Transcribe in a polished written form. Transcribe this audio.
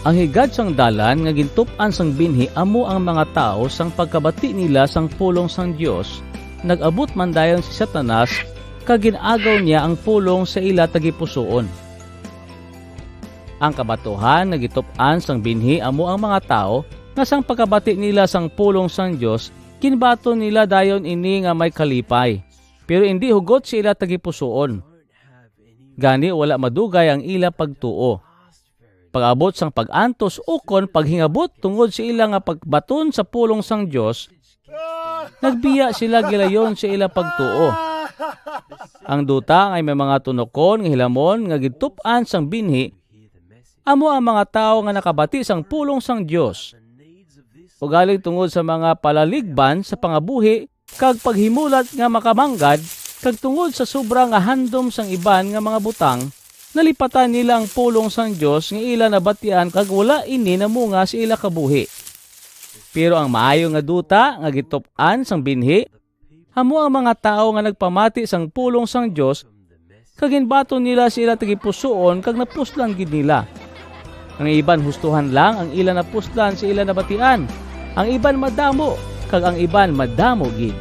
Ang higad sang dalan nga gintup-an sang binhi amo ang mga tao sang pagkabati nila sang pulong sang Dios. Nag-abot man dayon si Satanas kag ginagaw niya ang pulong sa ila tagipusoon. Ang kabatuhan nga gitup-an sang binhi amo ang mga tao nga sang pagkabati nila sang pulong sang Dios, kinbato nila dayon ini nga may kalipay. Pero hindi hugot si ila tagipusoon. Gani wala madugay ang ila pagtuo. Pag-abot sang pag-antos ukon paghingabot tungod sa ila nga pagbaton sa pulong sang Dios, nagbiya sila gilayon sa ila pagtuo. Ang duta ay may mga tunokon nga hilamon nga gitup-an sang binhi amo ang mga tao nga nakabati sang pulong sang Dios. Ugaling tungod sa mga palaligban sa pangabuhi kag paghimulat nga makamanggad kag tungod sa sobra nga handom sang iban nga mga butang, nalipatan nila ang pulong sang Dios nga ila nabatian kag wala ini namunga sa ila kabuhi. Pero ang maayo nga duta nga gitup-an sang binhi amo ang mga tao nga nagpamati sang pulong sang Dios kag ginbaton nila sa ila tagipusoon kag napuslan gid nila. Ang iban hustuhan lang ang ila napuslan sa ila nabatian. Ang iban madamo kag ang iban madamo gid.